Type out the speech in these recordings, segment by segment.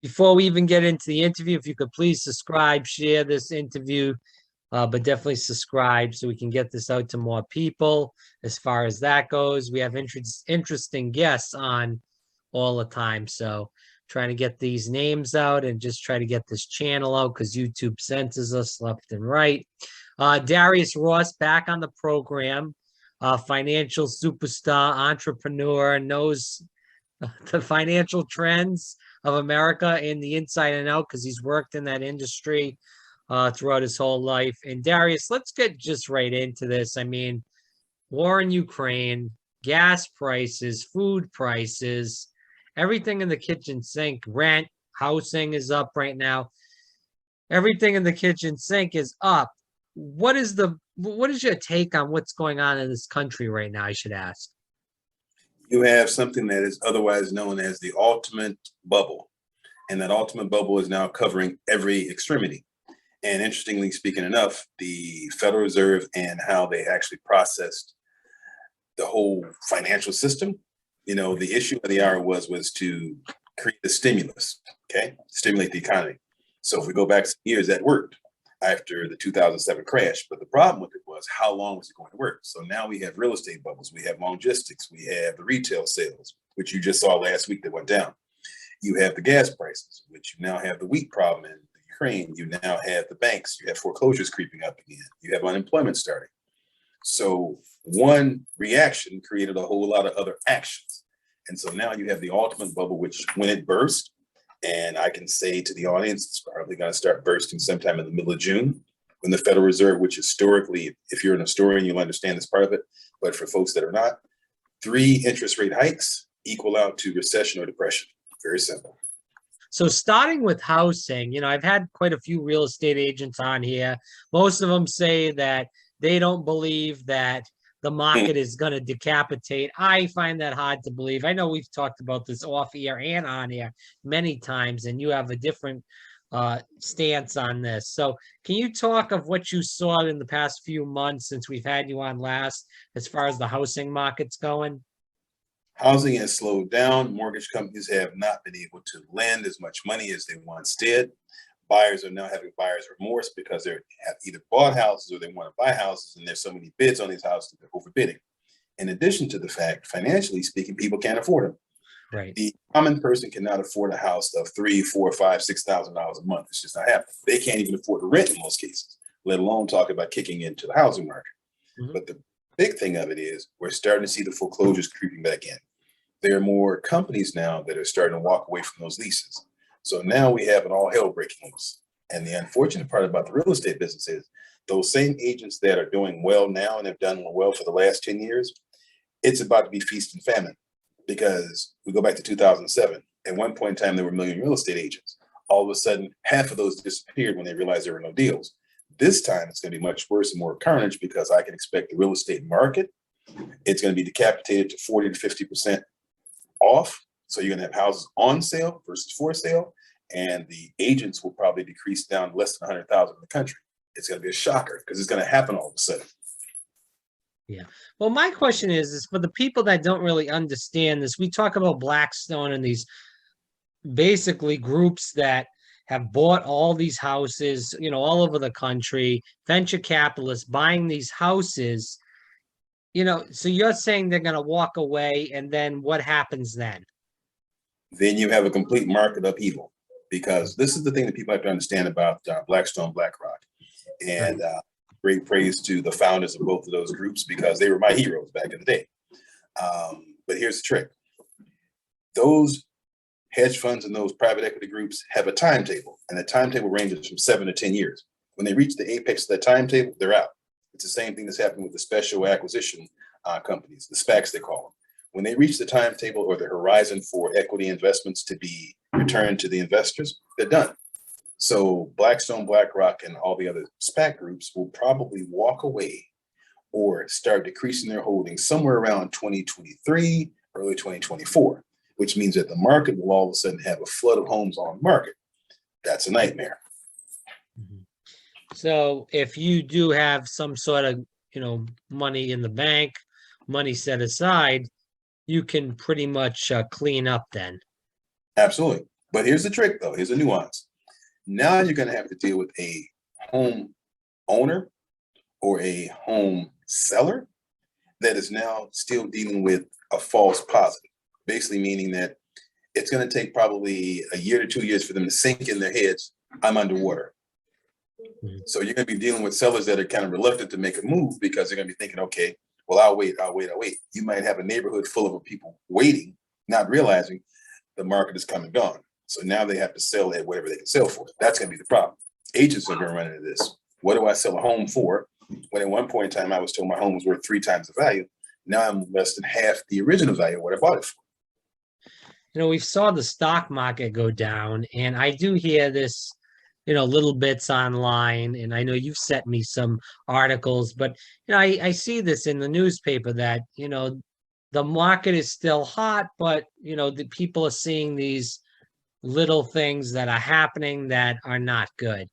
Before we even get into the interview, if you could please subscribe, share this interview, but definitely subscribe so we can get this out to more people. As far as that goes, we have interesting guests on all the time. So trying to get these names out and just try to get this channel out because YouTube censors us left and right. Darius Ross back on the program, financial superstar, entrepreneur, knows the financial trends of America in the inside and out because he's worked in that industry throughout his whole life. And Darius, let's get just right into this. I mean, war in Ukraine, gas prices, food prices, everything in the kitchen sink, rent, housing is up right now. Everything in the kitchen sink is up. What is your take on what's going on in this country right now, I should ask? You have something that is otherwise known as the ultimate bubble. And that ultimate bubble is now covering every extremity. And interestingly speaking enough, the Federal Reserve and how they actually processed the whole financial system, the issue of the hour was to create a stimulus, okay? Stimulate the economy. So if we go back some years, that worked after the 2007 crash. But the problem with it was, how long was it going to work? So now we have real estate bubbles, we have logistics, we have the retail sales, which you just saw last week that went down. You have the gas prices, which you now have the wheat problem in Ukraine. You now have the banks, you have foreclosures creeping up again. You have unemployment starting. So one reaction created a whole lot of other actions. And so now you have the ultimate bubble, which when it burst, and I can say to the audience, it's probably going to start bursting sometime in the middle of June, when the Federal Reserve, which historically, if you're an historian, you'll understand this part of it. But for folks that are not, 3 interest rate hikes equal out to recession or depression. Very simple. So starting with housing, I've had quite a few real estate agents on here. Most of them say that they don't believe that the market is going to decapitate. I find that hard to believe. I know we've talked about this off air and on air many times, and you have a different stance on this. So can you talk of what you saw in the past few months since we've had you on last, as far as the housing market's going? Housing has slowed down. Mortgage companies have not been able to lend as much money as they once did. Buyers are now having buyer's remorse because they have either bought houses or they want to buy houses, and there's so many bids on these houses that they're overbidding. In addition to the fact, financially speaking, people can't afford them. Right. The common person cannot afford a house of $3,000, $4,000, $5,000, $6,000 a month. It's just not happening. They can't even afford to rent in most cases, let alone talk about kicking into the housing market. Mm-hmm. But the big thing of it is we're starting to see the foreclosures creeping back in. There are more companies now that are starting to walk away from those leases. So now we have an all hell breaking loose. And the unfortunate part about the real estate business is those same agents that are doing well now and have done well for the last 10 years, it's about to be feast and famine. Because we go back to 2007. At one point in time, there were a million real estate agents. All of a sudden, half of those disappeared when they realized there were no deals. This time, it's going to be much worse and more carnage because I can expect the real estate market, it's going to be decapitated to 40 to 50% off. So you're going to have houses on sale versus for sale. And the agents will probably decrease down less than 100,000 in the country. It's going to be a shocker because it's going to happen all of a sudden. Yeah. Well, my question is for the people that don't really understand this, we talk about Blackstone and these basically groups that have bought all these houses, all over the country, venture capitalists buying these houses, so you're saying they're going to walk away, and then what happens then? Then you have a complete market upheaval, because this is the thing that people have to understand about Blackstone, BlackRock. And great praise to the founders of both of those groups because they were my heroes back in the day. But here's the trick. Those hedge funds and those private equity groups have a timetable, and the timetable ranges from 7 to 10 years. When they reach the apex of that timetable, they're out. It's the same thing that's happening with the special acquisition companies, the SPACs they call them. When they reach the timetable or the horizon for equity investments to be returned to the investors, they're done. So Blackstone, BlackRock, and all the other SPAC groups will probably walk away or start decreasing their holdings somewhere around 2023, early 2024, which means that the market will all of a sudden have a flood of homes on the market. That's a nightmare. Mm-hmm. So if you do have some sort of, money in the bank, money set aside, you can pretty much clean up then. Absolutely. But here's the trick though, here's a nuance. Now you're going to have to deal with a home owner or a home seller that is now still dealing with a false positive, basically meaning that it's going to take probably a year to 2 years for them to sink in their heads, I'm underwater. Mhm. So you're going to be dealing with sellers that are kind of reluctant to make a move because they're going to be thinking, okay, well, I'll wait. You might have a neighborhood full of people waiting, not realizing the market is come and gone. So now they have to sell at whatever they can sell for. That's going to be the problem. Agents are going to run into this. What do I sell a home for? When at one point in time, I was told my home was worth 3 times the value. Now I'm less than half the original value of what I bought it for. You know, we saw the stock market go down, and I do hear this, little bits online, and I know you've sent me some articles, but I see this in the newspaper that, the market is still hot, but the people are seeing these little things that are happening that are not good.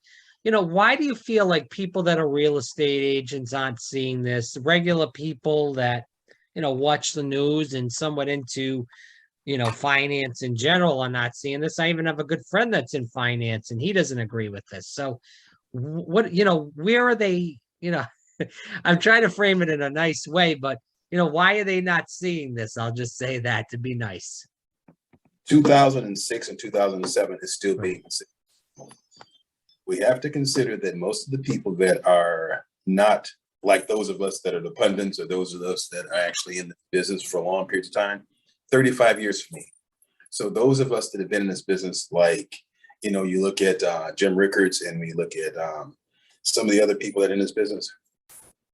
Why do you feel like people that are real estate agents aren't seeing this? Regular people that, watch the news and somewhat into, finance in general are not seeing this. I even have a good friend that's in finance and he doesn't agree with this. So what, where are they, I'm trying to frame it in a nice way, but why are they not seeing this? I'll just say that to be nice. 2006 and 2007 is still Right. being considered. We have to consider that most of the people that are not like those of us that are the pundits or those of us that are actually in the business for a long period of time, 35 years for me. So those of us that have been in this business, like, you look at Jim Rickards and we look at some of the other people that are in this business.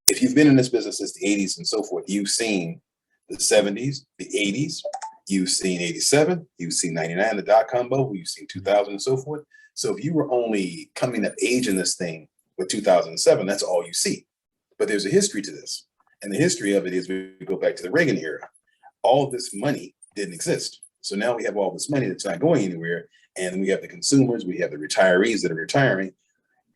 If you've been in this business since the 80s and so forth, you've seen the 70s, the 80s, you've seen 87, you've seen 99, the dot-com bubble, you've seen 2000 and so forth. So if you were only coming of age in this thing with 2007, that's all you see. But there's a history to this. And the history of it is we go back to the Reagan era. All of this money didn't exist. So now we have all this money that's not going anywhere. And we have the consumers, we have the retirees that are retiring.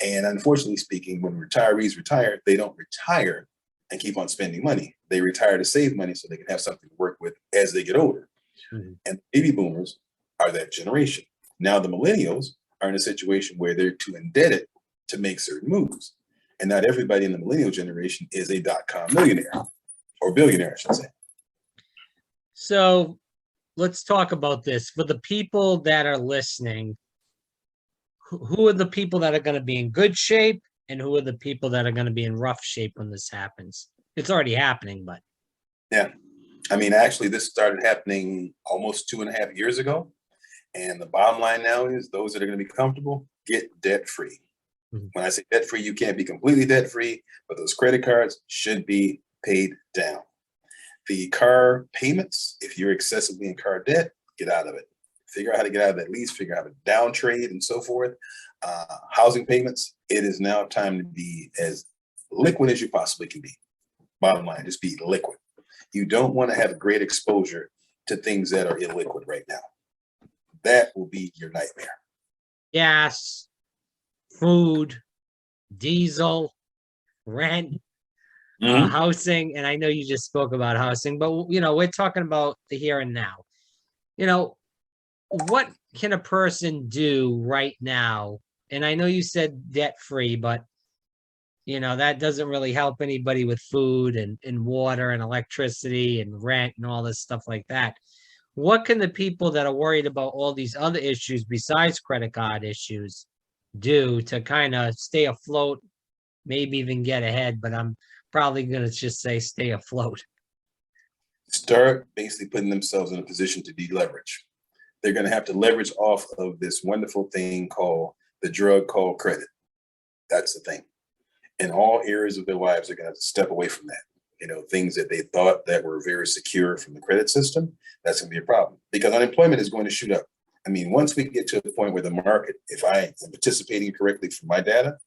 And unfortunately speaking, when retirees retire, they don't retire and keep on spending money. They retire to save money so they can have something to work with as they get older. Mm-hmm. And baby boomers are that generation. Now the millennials are in a situation where they're too indebted to make certain moves. And not everybody in the millennial generation is a dot-com millionaire or billionaire, I should say. So let's talk about this. For the people that are listening, who are the people that are going to be in good shape and who are the people that are going to be in rough shape when this happens? It's already happening, but. Yeah. I mean, actually, this started happening almost 2.5 years ago. And the bottom line now is those that are going to be comfortable, get debt free. Mm-hmm. When I say debt free, you can't be completely debt free, but those credit cards should be paid down. The car payments, if you're excessively in car debt, get out of it. Figure out how to get out of that lease, figure out how to down trade and so forth. Housing payments, it is now time to be as liquid as you possibly can be. Bottom line, just be liquid. You don't want to have great exposure to things that are illiquid right now. That will be your nightmare. Gas, food, diesel, rent, housing. And I know you just spoke about housing, but we're talking about the here and now. What can a person do right now? And I know you said debt free, but that doesn't really help anybody with food and water and electricity and rent and all this stuff like that. What can the people that are worried about all these other issues besides credit card issues do to kind of stay afloat, maybe even get ahead? But I'm probably going to just say stay afloat. Start basically putting themselves in a position to deleverage. They're going to have to leverage off of this wonderful thing called the drug called credit. That's the thing. In all areas of their lives, they're going to have to step away from that. Things that they thought that were very secure from the credit system, that's going to be a problem because unemployment is going to shoot up. I mean, once we get to the point where the market, if I am participating correctly from my data,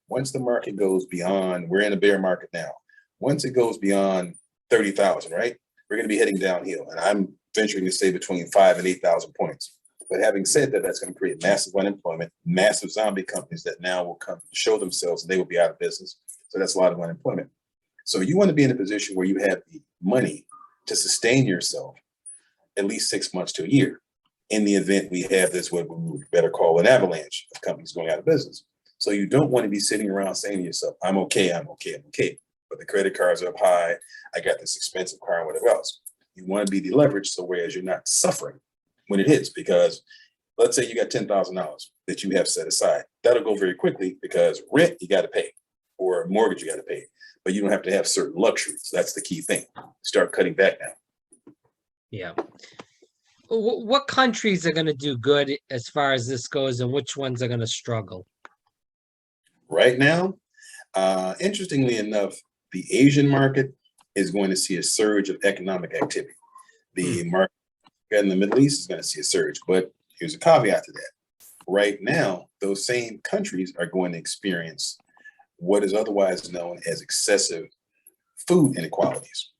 once the market goes beyond, we're in a bear market now. Once it goes beyond 30,000, right, we're going to be heading downhill. And I'm venturing to say between 5,000 and 8,000 points. But having said that, that's going to create massive unemployment, massive zombie companies that now will come show themselves and they will be out of business. So that's a lot of unemployment. So you want to be in a position where you have the money to sustain yourself at least 6 months to a year. in the event we have this, what we better call an avalanche of companies going out of business. So you don't want to be sitting around saying to yourself, I'm okay, I'm okay, I'm okay. But the credit cards are up high. I got this expensive car and whatever else. You want to be deleveraged so whereas you're not suffering when it hits, because let's say you got $10,000 that you have set aside. That'll go very quickly because rent you got to pay or mortgage you got to pay, but you don't have to have certain luxuries. That's the key thing. Start cutting back now. Yeah. What countries are going to do good as far as this goes, and which ones are going to struggle? Right now, interestingly enough, the Asian market is going to see a surge of economic activity. The market in the Middle East is going to see a surge, but here's a caveat to that. Right now, those same countries are going to experience what is otherwise known as excessive food inequalities,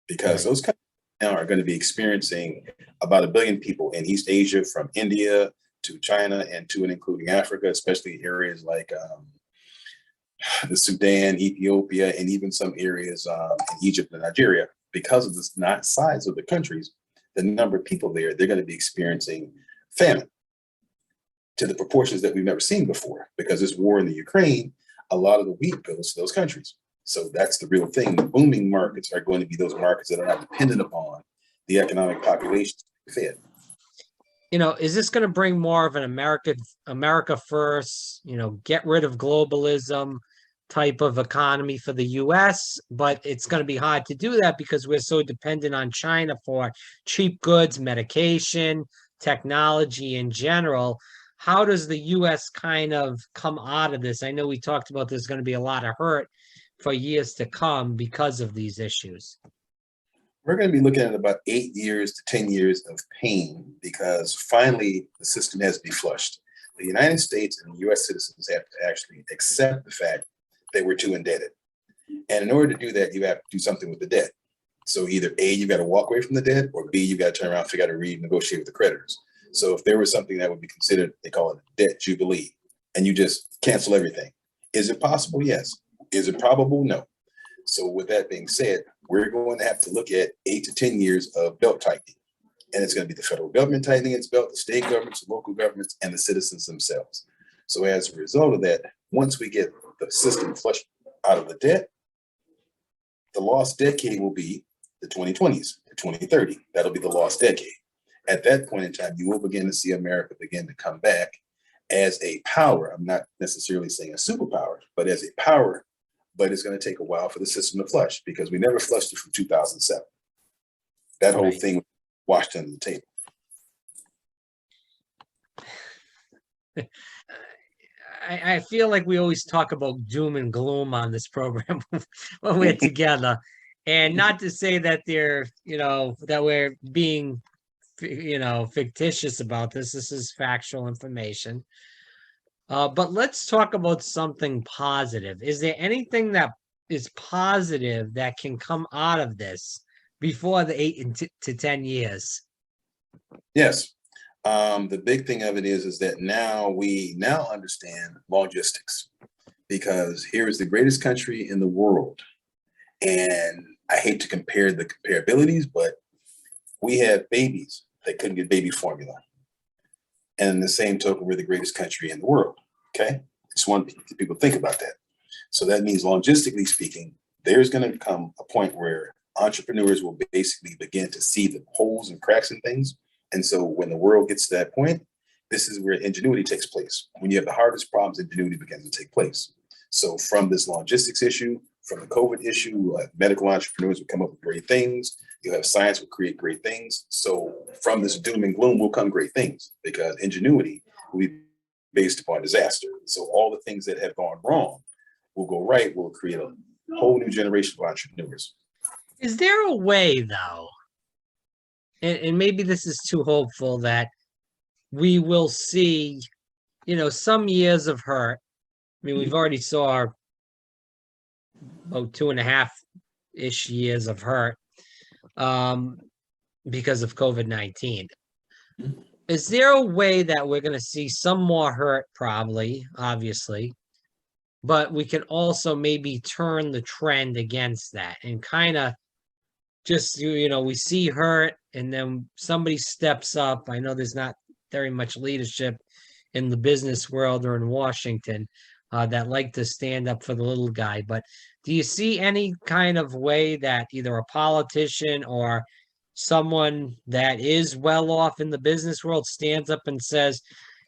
because those countries now are going to be experiencing about 1 billion people in East Asia, from India to China and to and including Africa, especially areas like the Sudan, Ethiopia, and even some areas in Egypt and Nigeria. Because of the not size of the countries, the number of people there, they're going to be experiencing famine to the proportions that we've never seen before. Because this war in the Ukraine, a lot of the wheat goes to those countries. So that's the real thing. The booming markets are going to be those markets that are not dependent upon the economic population to be fed. You know, is this going to bring more of an America first, get rid of globalism type of economy for the US? But it's going to be hard to do that because we're so dependent on China for cheap goods, medication, technology in general. How does the US kind of come out of this? I know we talked about there's going to be a lot of hurt for years to come because of these issues. We're going to be looking at about 8 years to 10 years of pain, because finally the system has to be flushed. The United States and US citizens have to actually accept the fact that we're too indebted. And in order to do that, you have to do something with the debt. So either A, you got to walk away from the debt, or B, you got to turn around and figure out to renegotiate with the creditors. So if there was something that would be considered, they call it a debt jubilee, and you just cancel everything. Is it possible? Yes. Is it probable? No. So with that being said, we're going to have to look at 8 to 10 years of belt tightening. And it's going to be the federal government tightening its belt, the state governments, the local governments, and the citizens themselves. So as a result of that, once we get the system flushed out of the debt, the lost decade will be the 2020s, the 2030. That'll be the lost decade. At that point in time, you will begin to see America begin to come back as a power. I'm not necessarily saying a superpower, but as a power. But it's going to take a while for the system to flush, because we never flushed it from 2007. That whole thing washed under the table. I feel like we always talk about doom and gloom on this program when we're together, and not to say that that we're being, fictitious about this. This is factual information. But let's talk about something positive. Is there anything that is positive that can come out of this before the 8 to 10 years? Yes. The big thing of it is that we understand logistics, because here is the greatest country in the world. And I hate to compare the comparabilities, but we have babies that couldn't get baby formula. And in the same token, we're the greatest country in the world. Okay. Just want people to think about that. So that means, logistically speaking, there's going to come a point where entrepreneurs will basically begin to see the holes and cracks in things. And so when the world gets to that point, this is where ingenuity takes place. When you have the hardest problems, ingenuity begins to take place. So from this logistics issue, from the COVID issue, medical entrepreneurs will come up with great things. You'll have science will create great things. So from this doom and gloom will come great things, because ingenuity will be based upon disaster. So all the things that have gone wrong will go right, will create a whole new generation of entrepreneurs. Is there a way, though, and maybe this is too hopeful, that we will see, some years of hurt? I mean, we've already saw about 2.5-ish years of hurt because of COVID-19. Is there a way that we're going to see some more hurt? Probably, obviously, but we can also maybe turn the trend against that and kind of just we see hurt, and then somebody steps up. I know there's not very much leadership in the business world or in Washington that like to stand up for the little guy. But do you see any kind of way that either a politician or someone that is well off in the business world stands up and says,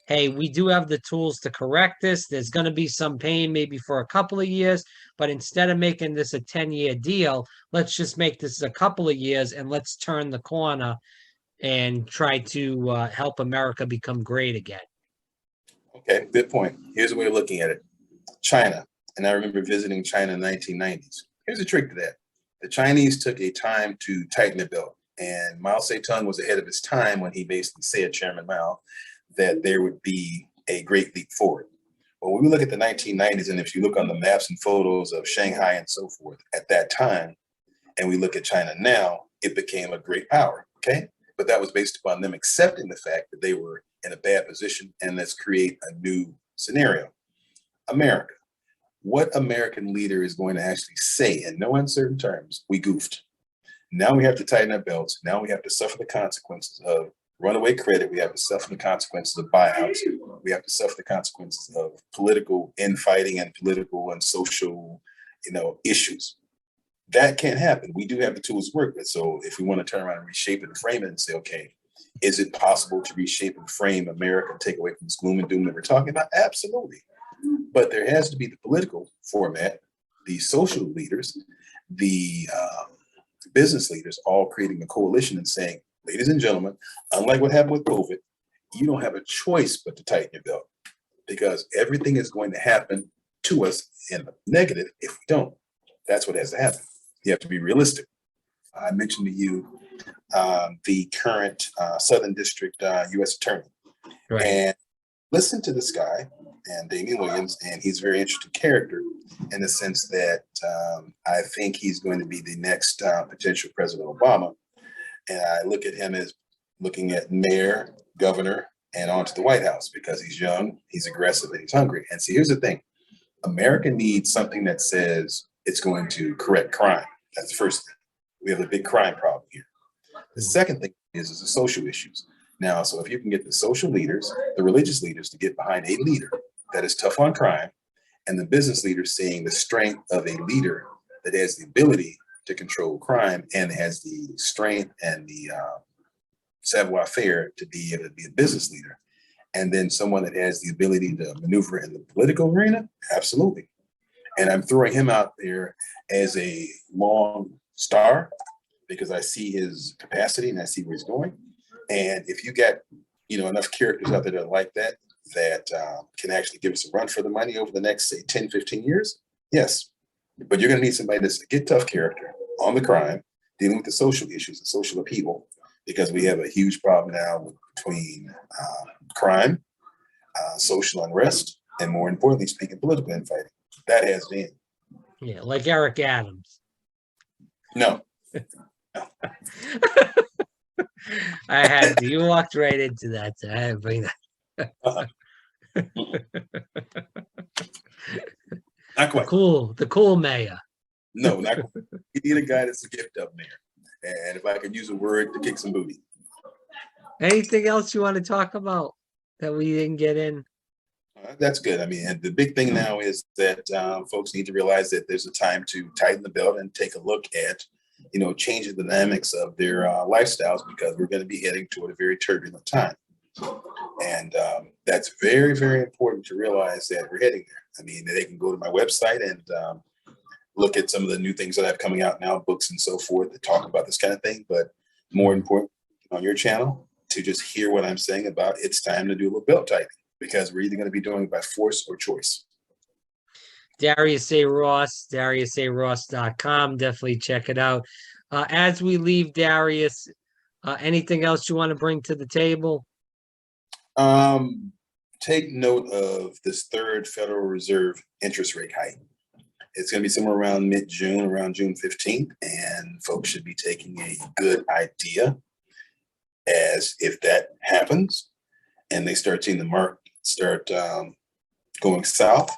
hey, we do have the tools to correct this. There's going to be some pain maybe for a couple of years, but instead of making this a 10-year deal, let's just make this a couple of years and let's turn the corner and try to help America become great again. Okay, good point. Here's a way of looking at it. China, and I remember visiting China in the 1990s. Here's a trick to that. The Chinese took a time to tighten the belt, and Mao Zedong was ahead of his time when he basically said, Chairman Mao, that there would be a great leap forward. Well, when we look at the 1990s, and if you look on the maps and photos of Shanghai and so forth at that time, and we look at China now, it became a great power, okay? But that was based upon them accepting the fact that they were in a bad position, and let's create a new scenario. America. What American leader is going to actually say in no uncertain terms, we goofed. Now we have to tighten our belts. Now we have to suffer the consequences of runaway credit. We have to suffer the consequences of buyouts. We have to suffer the consequences of political infighting and political and social, issues. That can't happen. We do have the tools to work with. So if we want to turn around and reshape it and frame it and say, okay, is it possible to reshape and frame America and take away from this gloom and doom that we're talking about? Absolutely. But there has to be the political format, the social leaders, the business leaders all creating a coalition and saying, ladies and gentlemen, unlike what happened with COVID, you don't have a choice but to tighten your belt, because everything is going to happen to us in the negative if we don't. That's what has to happen. You have to be realistic. I mentioned to you the current Southern District U.S. Attorney. Right. And listen to this guy, and Damian Williams, and he's a very interesting character in the sense that I think he's going to be the next potential President Obama. And I look at him as looking at mayor, governor, and on to the White House, because he's young, he's aggressive, and he's hungry. And see, here's the thing. America needs something that says it's going to correct crime. That's the first thing. We have a big crime problem here. The second thing is the social issues. Now, so if you can get the social leaders, the religious leaders to get behind a leader that is tough on crime, and the business leaders seeing the strength of a leader that has the ability to control crime and has the strength and the savoir-faire to be able to be a business leader, and then someone that has the ability to maneuver in the political arena, absolutely. And I'm throwing him out there as a long star because I see his capacity and I see where he's going. And if you get, enough characters out there that are like that can actually give us a run for the money over the next, say, 10, 15 years, yes. But you're going to need somebody that's a get tough character on the crime, dealing with the social issues, the social upheaval, because we have a huge problem now between crime, social unrest, and more importantly, speaking political infighting. That has been. Yeah, like Eric Adams. No. I had to. You walked right into that. So I had to bring that. Not quite. The cool mayor. No, not quite. You need a guy that's a gift up mayor. And if I could use a word, to kick some booty. Anything else you want to talk about that we didn't get in? That's good. I mean, and the big thing now is that folks need to realize that there's a time to tighten the belt and take a look at, changing the dynamics of their lifestyles, because we're going to be heading toward a very turbulent time. And that's very, very important to realize that we're heading there. I mean, they can go to my website and look at some of the new things that I have coming out now, books and so forth that talk about this kind of thing. But more important, on your channel, to just hear what I'm saying about it's time to do a little belt tightening, because we're either going to be doing it by force or choice. Darius A. Ross, DariusARoss.com. Definitely check it out. As we leave, Darius, anything else you want to bring to the table? Take note of this third Federal Reserve interest rate hike. It's going to be somewhere around mid-June, around June 15th, and folks should be taking a good idea as if that happens and they start seeing the market start going south,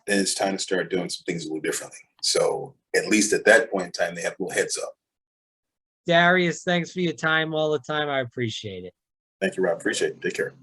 then it's time to start doing some things a little differently. So at least at that point in time, they have a little heads up. Darius, thanks for your time all the time. I appreciate it. Thank you, Rob. Appreciate it. Take care.